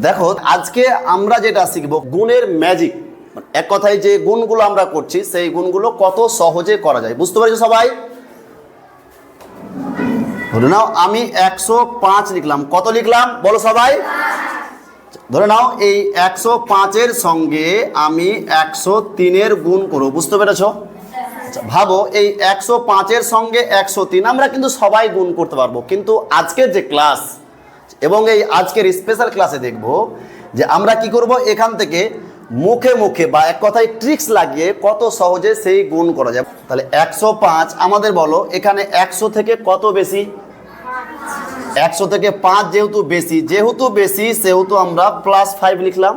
দেখো আজকে আমরা যেটা শিখবো গুণের ম্যাজিক, এক কথায় যে গুণগুলো আমরা করছি সেই গুণগুলো কত সহজে করা যায়। বুঝতে পারছো সবাই? ধরে নাও আমি 105 লিখলাম। কত লিখলাম বলো সবাই? ধরে নাও এই 105-এর সঙ্গে আমি 103-এর গুণ করব। বুঝতে পেরেছো? আচ্ছা, ভাবো এই 105-এর সঙ্গে 103 আমরা কিন্তু সবাই গুণ করতে পারবো, কিন্তু আজকের যে ক্লাস এবং এই আজকের স্পেশাল ক্লাসে দেখব যে আমরা কি করব, এখান থেকে মুখে মুখে বা এক কথায় ট্রিক্স লাগিয়ে কত সহজে সেই গুণ করা যায়। তাহলে 105 আমাদের বলো এখানে 100 থেকে কত বেশি? 100 থেকে 5 যেহেতু বেশি সেহেতু আমরা +5 লিখলাম।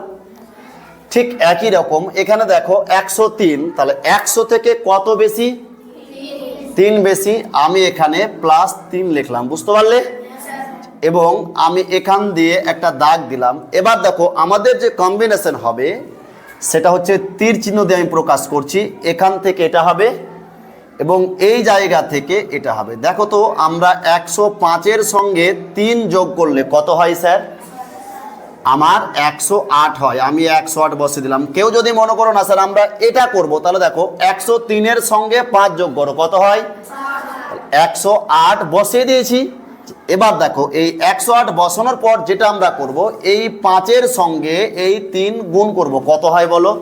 ঠিক একই রকম এখানে দেখো 103, তাহলে 100 থেকে কত বেশি? 3 বেশি, আমি এখানে +3 লিখলাম। বুঝতে পারলে? এবং আমি এখান দিয়ে একটা দাগ দিলাম। এবার দেখো আমাদের যে কম্বিনেশন হবে সেটা হচ্ছে তীর চিহ্ন দিয়ে আমি প্রকাশ করছি। এখান থেকে এটা হবে এবং এই জায়গা থেকে এটা হবে। দেখো তো আমরা 105-এর সঙ্গে 3 যোগ করলে কত হয় স্যার? আমার 108 হয়। আমি 108 বসিয়ে দিলাম। কেউ যদি মনে করো না স্যার আমরা এটা করব, তাহলে দেখো 103-এর সঙ্গে 5 যোগ করো, কত হয়? 108 বসিয়ে দিয়েছি। এবার দেখো এই 108 বসানোর পর যেটা আমরা করব, এই 5-এর সঙ্গে এই 3 গুণ করব, কত হয় বলো?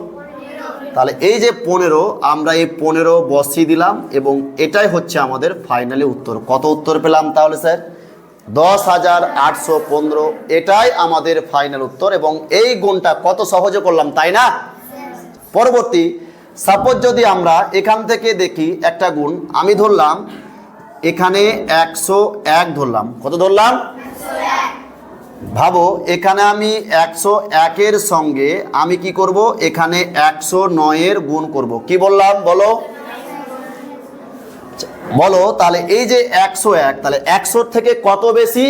তাহলে এই যে 15, আমরা এই 15 বসিয়ে দিলাম এবং এটাই হচ্ছে আমাদের ফাইনালি উত্তর। কত উত্তর পেলাম তাহলে স্যার? 10,815। এটাই আমাদের ফাইনাল উত্তর এবং এই গুণটা কত সহজে করলাম, তাই না? পরবর্তী সাপোজ যদি আমরা এখান থেকে দেখি একটা গুণ, আমি ধরলাম এখানে 101 ধরলাম। কত ধরলাম? ভাবো এখানে আমি 101-এর সঙ্গে আমি কি করব, এখানে 109-এর গুণ করব। কি বললাম বলো? বলো তাহলে এই যে 101, তাহলে 100 থেকে কত বেশি?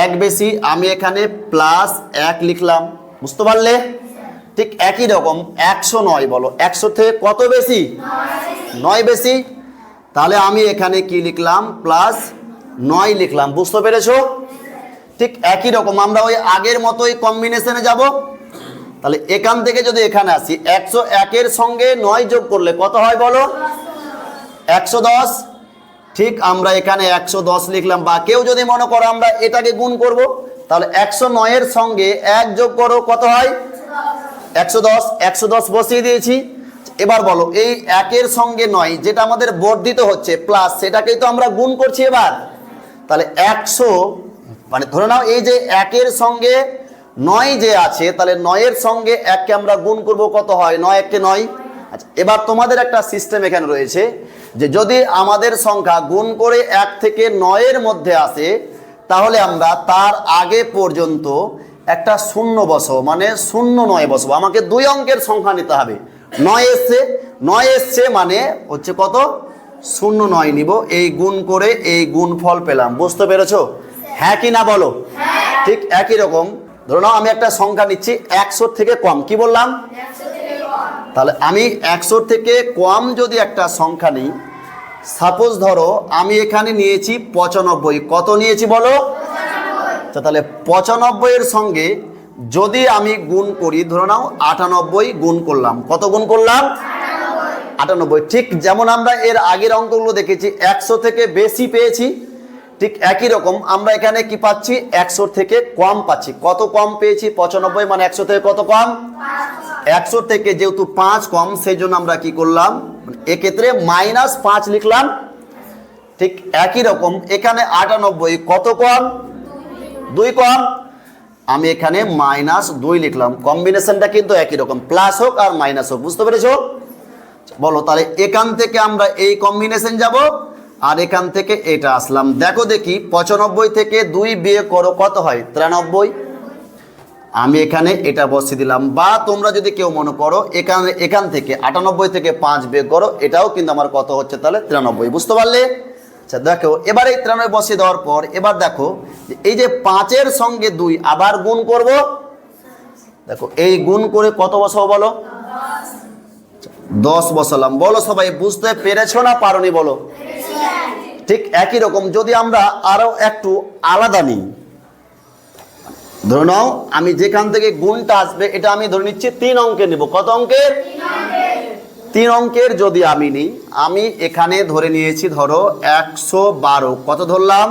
1 বেশি, আমি এখানে +1 লিখলাম। বুঝতে পারলে? ঠিক একই রকম 109 বলো 100 থেকে কত বেশি? 9 বেশি, তাহলে আমি এখানে কি লিখলাম? +9 লিখলাম। বুঝতে পেরেছো? ঠিক একই রকম আমরা ওই আগের মতোই কম্বিনেশনে যাব। তাহলে এখান থেকে যদি এখানে আসি 101-এর সঙ্গে 9 যোগ করলে কত হয় বলো? 110। ঠিক আমরা এখানে 110 লিখলাম। বা কেউ যদি মনে করো আমরা এটাকে গুণ করব, তাহলে 109-এর সঙ্গে 1 যোগ করো, কত হয়? 110। 110 বসিয়ে দিয়েছি। এবার বলো এই 1-এর সঙ্গে 9 যেটা আমাদের বর্ধিত হচ্ছে প্লাস, সেটাকেই তো আমরা গুণ করছি এবার। তাহলে 100 মানে ধরে নাও এই যে 1-এর সঙ্গে 9 যে আছে, তাহলে 9-এর সঙ্গে 1কে আমরা গুণ করব, কত হয়? 9 1 কে 9। আচ্ছা, এবার তোমাদের একটা সিস্টেম এখানে রয়েছে যে যদি আমাদের সংখ্যা গুণ করে 1 থেকে 9-এর মধ্যে আসে, তাহলে আমরা তার আগে পর্যন্ত একটা শূন্য বসাবো, মানে 09 বসাবো। আমাকে 2 অঙ্কের সংখ্যা নিতে হবে। 9 এসছে মানে হচ্ছে কত? 09 নিব। এই গুণ করে এই গুণফল পেলাম। বুঝতে পেরেছো? হ্যাঁ কি না বলো? ঠিক একই রকম ধরো নাও আমি একটা সংখ্যা নিচ্ছি 100 থেকে কম। কি বললাম? তাহলে আমি 100 থেকে কম যদি একটা সংখ্যা নিই, সাপোজ ধরো আমি এখানে নিয়েছি 95। কত নিয়েছি বলো? তাহলে 95-এর সঙ্গে যদি আমি গুণ করি, ধরে নাও 98 গুণ করলাম। কত গুণ করলাম? 98। ঠিক যেমন আমরা এর আগের অঙ্কগুলো দেখেছি 100 থেকে বেশি পেয়েছি, ঠিক একই রকম আমরা এখানে কি পাচ্ছি? 100 থেকে কম পাচ্ছি। কত কম পেয়েছি? 95, মানে 100 থেকে কত কম? 100 থেকে যেহেতু 5 কম, সেই জন্য আমরা কি করলাম? এক্ষেত্রে -5 লিখলাম। ঠিক একই রকম এখানে 98 কত কম? 2 কম, আমি এখানে -2 লিখলাম। কম্বিনেশনটা কিন্তু একই রকম, প্লাস হোক আর মাইনাস হোক। বুঝতে পেরেছো? বলো তাহলে এখান থেকে আমরা এই কম্বিনেশন যাব আর এখান থেকে এটা আসলাম। দেখো দেখি 95 থেকে 2 বিয়োগ করো, কত হয়? 93। আমি এখানে এটা বসিয়ে দিলাম। বা তোমরা যদি কেউ মনে করো এখান থেকে 98 থেকে 5 বিয়োগ করো, এটাও কিন্তু আমার কত হচ্ছে? তাহলে 93। বুঝতে পারলে? আচ্ছা দেখো এবার এই 93 বসিয়ে দেওয়ার পর এবার দেখো এই যে 5-এর সঙ্গে 2 আবার গুণ করব। দেখো এই গুণ করে কত বসাবো বলো? 10 বসালাম। বলো সবাই বুঝতে পেরেছো না পারোনি বলো? ঠিক একই রকম যদি আমরা আরো একটু আলাদা নিই, ধরে নাও আমি যেখান থেকে গুণটা আসবে এটা আমি ধরে নিচ্ছি 3 অঙ্কের নেব। কত অঙ্কের? 3 অঙ্কের যদি আমি নিই, আমি এখানে ধরে নিয়েছি ধরো 112। কত ধরলাম?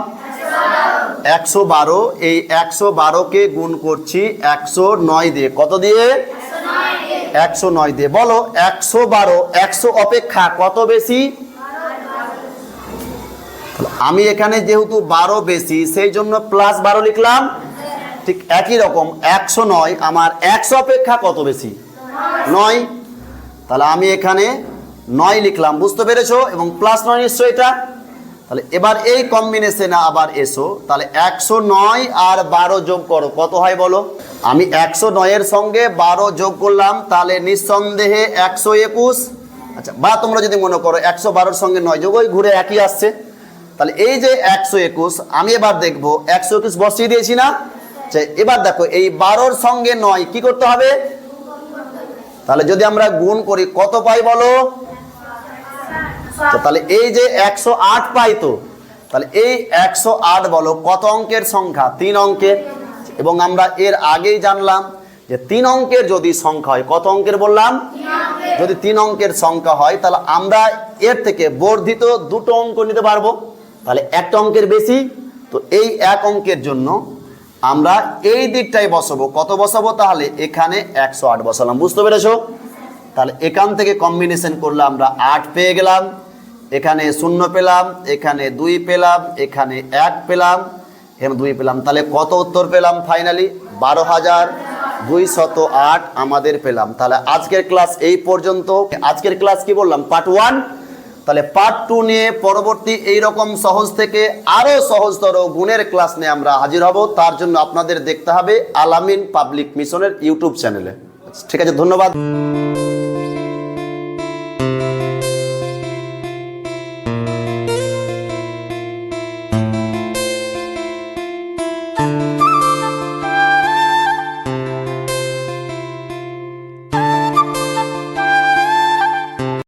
112। এই 112কে গুণ করছি 109 দিয়ে। কত দিয়ে? 109 দিয়ে। বলো 112 100 অপেক্ষা কত বেশি? আমি এখানে যেহেতু 12 বেশি সেই জন্য +12 লিখলাম। ঠিক একই রকম 109 আমার 100 অপেক্ষা কত বেশি? 9। তাহলে আমি এখানে 9 লিখলাম, বুঝতে পেরেছো? এবং +9 নিশ্চয় এটা। তাহলে এবার এই কম্বিনেশনে আবার এসো, তাহলে 109 আর 12 যোগ করো, কত হয় বলো? আমি 109 এর সঙ্গে 12 যোগ করলাম, তাহলে নিঃসন্দেহে 121। আচ্ছা, বা তোমরা যদি মনে করো 112 এর সঙ্গে 9 যোগ, ওই ঘুরে একই আসছে। তাহলে এই যে 121, আমি এবার দেখবো 121 বসিয়ে দিয়েছি না? এবার দেখো এই 12 সঙ্গে 9 কি করতে হবে? তাহলে যদি আমরা গুণ করি কত পাই বলো? তাহলে এই যে 108 পাই। তো তাহলে এই 108 বলো কত অঙ্কের সংখ্যা? 3 অঙ্কের। এবং আমরা এর আগেই জানলাম যে 3 অঙ্কের যদি সংখ্যা হয়, কত অঙ্কের বললাম? যদি 3 অঙ্কের সংখ্যা হয় তাহলে আমরা এর থেকে বর্ধিত 2টো অঙ্ক নিতে পারবো। তাহলে একটা অঙ্কের বেশি, তো এই 1 অঙ্কের জন্য আমরা এই দিকটাই বসাবো। কত বসাবো? তাহলে এখানে 108 বসালাম, বুঝতে পেরেছো? তাহলে এখান থেকে কম্বিনেশন করলে আমরা 8 পেয়ে গেলাম, এখানে 0 পেলাম, এখানে 2 পেলাম, এখানে 1 পেলাম, এখানে 2 পেলাম। তাহলে কত উত্তর পেলাম ফাইনালি? 12,208 আমাদের পেলাম। তাহলে আজকের ক্লাস এই পর্যন্ত। আজকের ক্লাস কি বললাম? পার্ট 1। তাহলে পার্ট 2 নিয়ে পরবর্তী এইরকম সহজ থেকে আরো সহজতর গুণের ক্লাস নিয়ে আমরা হাজির হব। তার জন্য আপনাদের দেখতে হবে আল আমিন পাবলিক মিশনের ইউটিউব চ্যানেলে। ঠিক আছে, ধন্যবাদ।